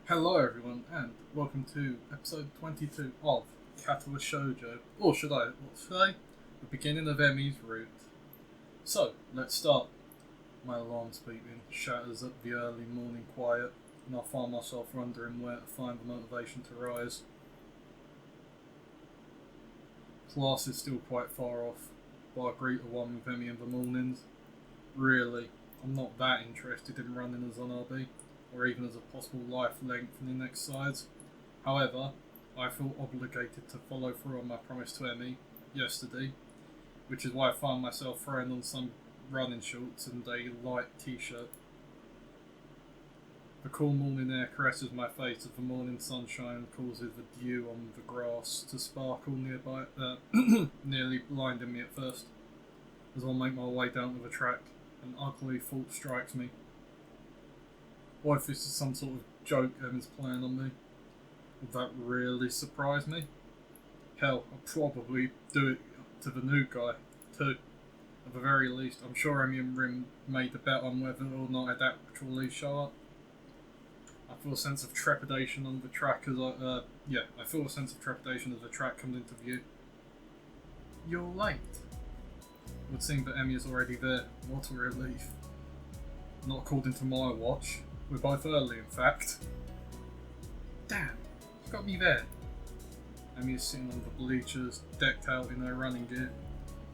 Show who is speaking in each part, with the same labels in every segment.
Speaker 1: Hello everyone and welcome to episode 22 of Katawa Shoujo, or should I say, the beginning of Emmy's route. So, let's start. My alarm's beeping, shatters up the early morning quiet, and I find myself wondering where to find the motivation to rise. Class is still quite far off, but I greet a one with Emmy in the mornings. Really, I'm not that interested in running as an RB, or even as a possible life lengthening exercise. However, I feel obligated to follow through on my promise to Emmy yesterday, which is why I find myself throwing on some running shorts and a light t-shirt. The cool morning air caresses my face as the morning sunshine causes the dew on the grass to sparkle nearby, nearly blinding me at first. As I make my way down to the track, an ugly thought strikes me. What if this is some sort of joke Emmy's playing on me? Would that really surprise me? Hell, I'll probably do it to the new guy, too. At the very least, I'm sure Emmy and Rim made the bet on whether or not I'd actually show up. I feel a sense of trepidation on the track as I feel a sense of trepidation as the track comes into view. You're late. It would seem that Emmy is already there. What a relief. Not according to my watch. We're both early, in fact. Damn, you got me there. Emmy is sitting on the bleachers, decked out in her running gear,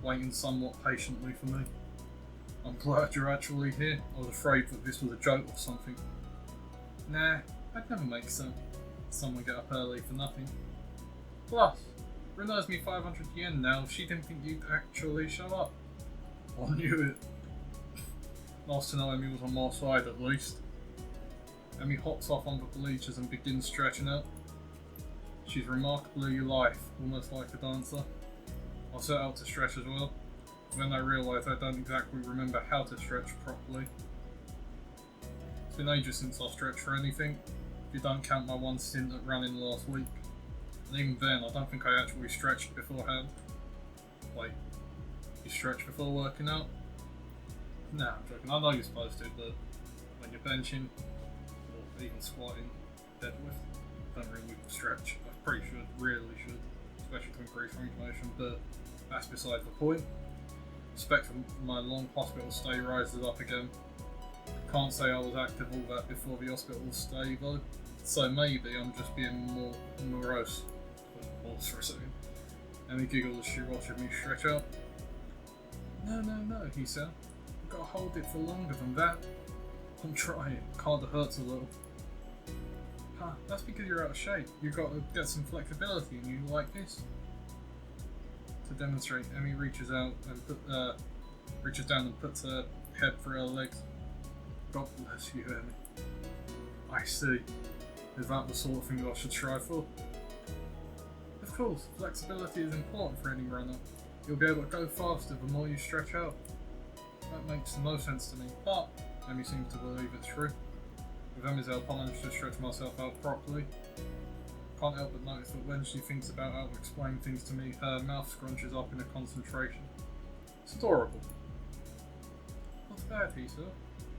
Speaker 1: waiting somewhat patiently for me. I'm glad you're actually here. I was afraid that this was a joke or something. Nah, I'd never make someone get up early for nothing. Plus, Rin owes me 500 yen now. She didn't think you'd actually show up. I knew it. Nice to know Emmy was on my side at least. Emmy hops off on the bleachers and begins stretching out. She's remarkably lithe, almost like a dancer. I set out to stretch as well. Then I realise I don't exactly remember how to stretch properly. It's been ages since I stretched for anything, if you don't count my one stint at running last week. And even then, I don't think I actually stretched beforehand. Wait, you stretch before working out? Nah, I'm joking. I know you're supposed to, but when you're benching, or even squatting, deadlift, don't really stretch. I pretty should, really should, especially to increase range of motion, but that's beside the point. Respect for my long hospital stay rises up again. Can't say I was active all that before the hospital stay though, so maybe I'm just being more morose. Pause for a second. Emmy giggles as she watches me stretch out. No, he said. You've got to hold it for longer than that. I'm trying. Kinda hurts a little. That's because you're out of shape. You've got to get some flexibility in you like this. To demonstrate, Emmy reaches out and reaches down and puts her head through her legs. God bless you, Emmy. I see. Is that the sort of thing I should strive for? Of course, flexibility is important for any runner. You'll be able to go faster the more you stretch out. That makes no sense to me, but Emmy seems to believe it's true. With Emmy's help, I managed to stretch myself out properly. Can't help but notice that when she thinks about how to explain things to me, her mouth scrunches up in a concentration. It's adorable. Not bad, he said.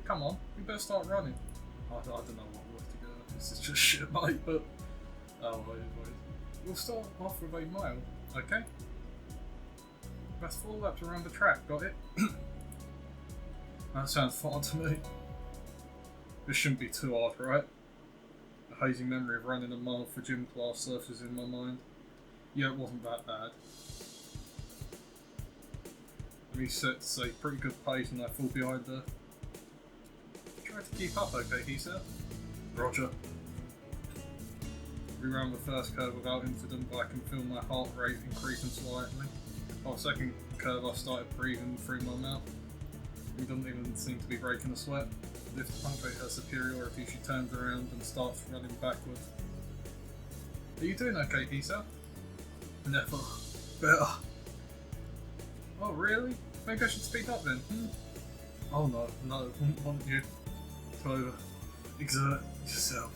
Speaker 1: Come on, we better start running. I don't know what word to go. This is just shit, mate, but... wait. We'll start off with a mile, okay? That's 4 laps around the track, got it? That sounds fun to me. This shouldn't be too hard, right? A hazy memory of running a mile for gym class surfaces in my mind. Yeah, it wasn't that bad. We set to say pretty good pace and I fall behind her. Try to keep up, okay, he said. Roger. We ran the first curve without incident, but I can feel my heart rate increasing slightly. By the second curve, I started breathing through my mouth. He doesn't even seem to be breaking a sweat. As if to punctuate her superiority, she turns around and starts running backwards. Are you doing okay, Isa? Never. Better. Oh, really? Maybe I should speak up then. Oh no, wouldn't want you to exert yourself.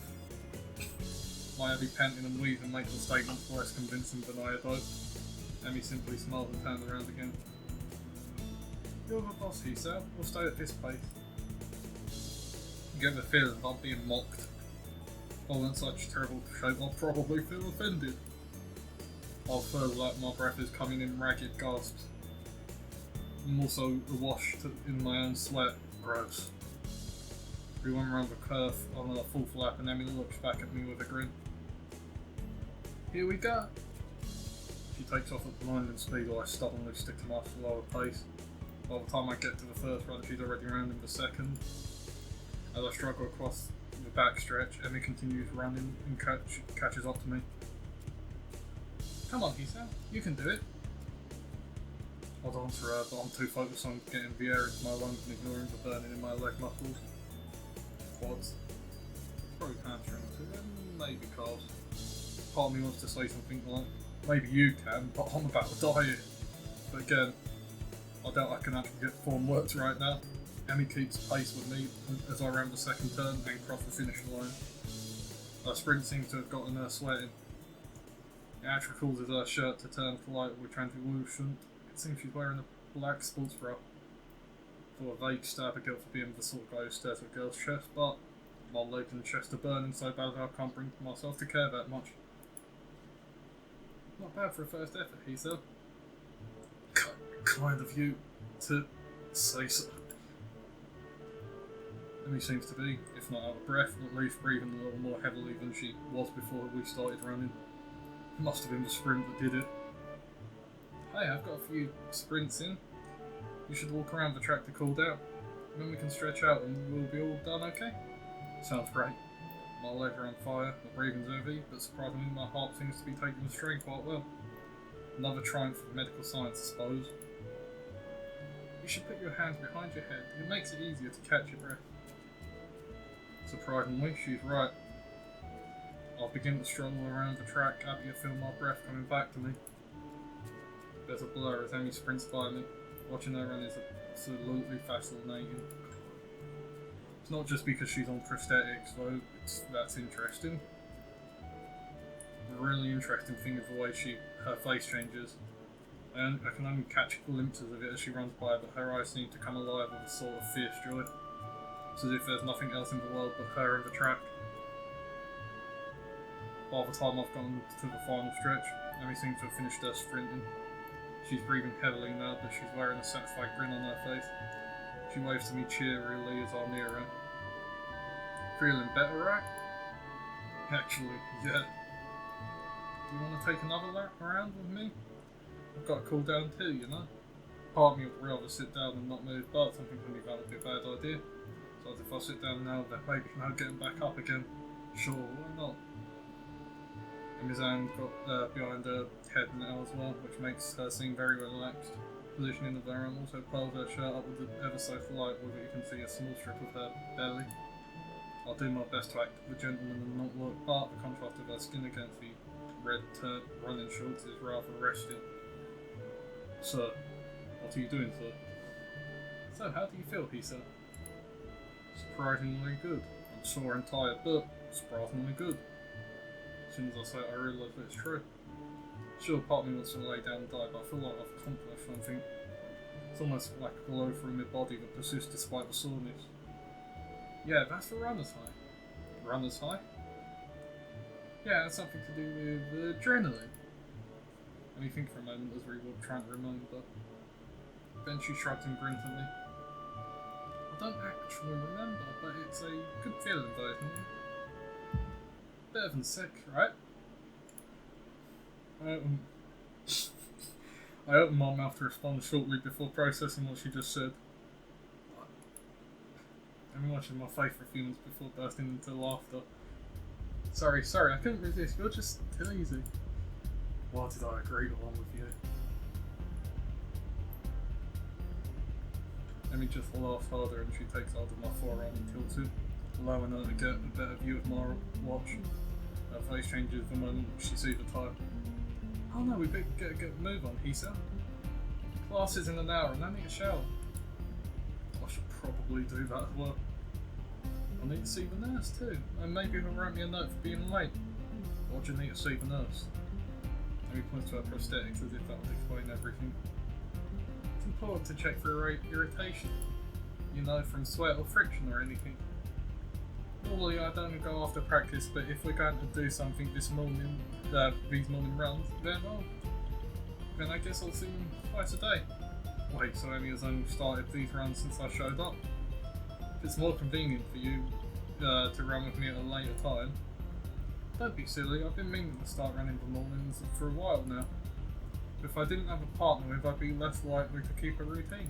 Speaker 1: My heavy panting and wheezing makes the statement less convincing than I had hoped. Emmy simply smiled and turned around again. You're the boss, he said. We'll stay at this pace. You get the feeling that I'm being mocked. All in such terrible shape, I'll probably feel offended. I'll feel like my breath is coming in ragged gasps. I'm also awash in my own sweat. Gross. We went around the curve on a full flap and Emily looks back at me with a grin. Here we go! She takes off at blinding speed while I stubbornly stick to my slower pace. By the time I get to the first run, she's already rounding the second. As I struggle across the backstretch, Emmy continues running and catches up to me. Come on, Hisa, you can do it. I'd answer her, but I'm too focused on getting the air into my lungs and ignoring the burning in my leg muscles. Quads. Probably hamstring too, and maybe calves. Part of me wants to say something like, maybe you can, but I'm about to die here. But again, I doubt I can actually get form words right now. Emmy keeps pace with me as I round the second turn and cross the finish line. Her sprint seems to have gotten her sweating. It actually causes her shirt to turn light with translucent. It seems she's wearing a black sports bra. For a vague stab at guilt for being the sort of guy who stares at girls' chests, but my legs and chest are burning so bad that I can't bring myself to care that much. Not bad for a first effort, he said. Kind of you to say so. Emmy seems to be, if not out of breath, at least breathing a little more heavily than she was before we started running. It must have been the sprint that did it. Hey, I've got a few sprints in. You should walk around the track to cool down. Then we can stretch out and we'll be all done, okay? Sounds great. My legs are on fire, my breathing's heavy, but surprisingly my heart seems to be taking the strain quite well. Another triumph of medical science, I suppose. You should put your hands behind your head. It makes it easier to catch your breath. Surprisingly, she's right. I'll begin to struggle around the track, happy to feel my breath coming back to me. There's a blur as Emmy sprints by me. Watching her run is absolutely fascinating. It's not just because she's on prosthetics, though, that's interesting. The really interesting thing is the way her face changes. I can only catch glimpses of it as she runs by, but her eyes seem to come alive with a sort of fierce joy. It's as if there's nothing else in the world but her and the track. By the time I've gotten to the final stretch, Emmy seems to have finished her sprinting. She's breathing heavily now, but she's wearing a satisfied grin on her face. She waves to me cheerily as I near her. Feeling better, right? Actually, yeah. Do you want to take another lap around with me? I've got to cool down too, you know? Part of me would rather sit down and not move, but something can be that would be a bad idea. So if I sit down now, then maybe now getting back up again. Sure, why not? And Miss Anne got behind her head now as well, which makes her seem very relaxed. Positioning of her arm also pulls her shirt up with the ever so slight with it you can see a small strip of her belly. I'll do my best to act the gentleman and not look, but the contrast of her skin against the red running shorts is rather arresting. Sir, what are you doing, sir? So, how do you feel, he said. Surprisingly good. I'm sore and tired, but surprisingly good. As soon as I say it, I realise that it's true. Sure, part of me wants to lay down and die, but I feel like I've accomplished something. It's almost like a glow through my body that persists despite the soreness. Yeah, that's the runner's high. Runner's high? Yeah, it's something to do with adrenaline. Let me think for a moment as we were trying to remember. Then she shrugged and grinned at me. I don't actually remember, but it's a good feeling though, isn't it? Better than sick, right? I opened my mouth to respond shortly before processing what she just said. I'm watching my face for a few minutes before bursting into laughter. Sorry, I couldn't resist. You're just too easy. Why did I agree along with you? Emmy just laughs harder and she takes hold of my forearm and tilts it, allowing her to get a better view of my watch. Her face changes the moment she sees the time. Oh no, we better get a move on, he said. Class is in an hour and I need a shower. I should probably do that as well. I need to see the nurse too, and maybe he'll write me a note for being late. Or do you need to see the nurse? Emmy points to her prosthetics as if that would explain everything. It's important to check for irritation, you know, from sweat or friction or anything. Normally I don't go after practice, but if we're going to do something this morning, these morning runs, then I guess I'll see him twice a day. Wait, so Emmy has only started these runs since I showed up? If it's more convenient for you to run with me at a later time, don't be silly, I've been meaning to start running the mornings for a while now. If I didn't have a partner with, I'd be less likely to keep a routine.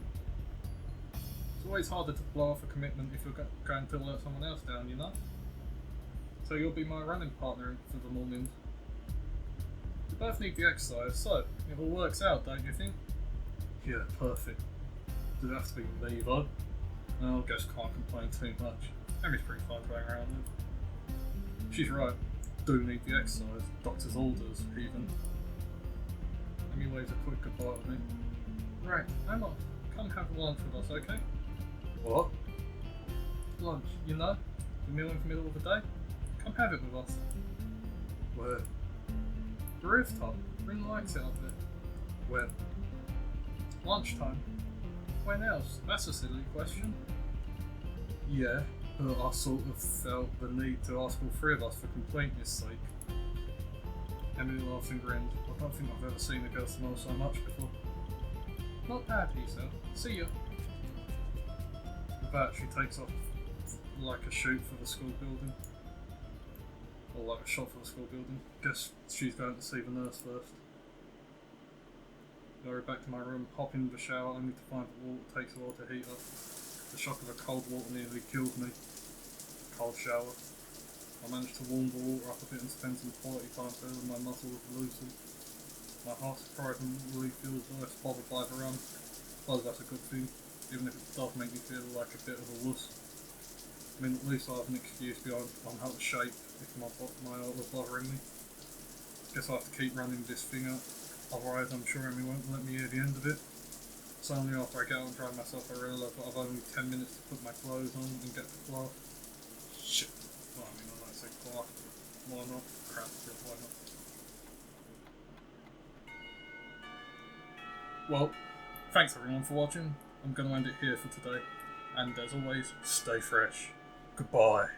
Speaker 1: It's always harder to blow off a commitment if you're going to let someone else down, you know? So you'll be my running partner for the mornings. We both need the exercise, so it all works out, don't you think? Yeah, perfect. Does it have to be me though? I guess can't complain too much. Emmy's pretty fun going around with. She's right. Do need the exercise. Doctor's orders, even. Emmy waves a quick goodbye at me. Right, Emma, come have lunch with us, okay? What? Lunch, you know? The meal in the middle of the day? Come have it with us. Where? The rooftop. Rin likes it up there. When? Lunchtime. When else? That's a silly question. Yeah, but I sort of felt the need to ask all three of us for completeness' sake. Emily laughs and grins. I don't think I've ever seen a girl smile so much before. Not bad, he said. See you. With that, she takes off like a shoot for the school building. Or like a shot for the school building. Guess she's going to see the nurse first. I hurry back to my room, hop in the shower, only to find the water takes a while to heat up. The shock of the cold water nearly killed me. Cold shower. I managed to warm the water up a bit and spend some quality time there with my muscles loosened. My heart surprisingly feels less bothered by the run. I suppose that's a good thing, even if it does make me feel like a bit of a wuss. I mean, at least I have an excuse beyond I'm out of shape if my heart was bothering me. Guess I have to keep running this thing up. Otherwise, I'm sure Emmy won't let me hear the end of it. It's only after I get out and dry myself I realise that I've only 10 minutes to put my clothes on and get to class. Shit. Well, I mean, I don't say class, but why not? Crap, why not? Well, thanks everyone for watching. I'm going to end it here for today. And as always, stay fresh. Goodbye.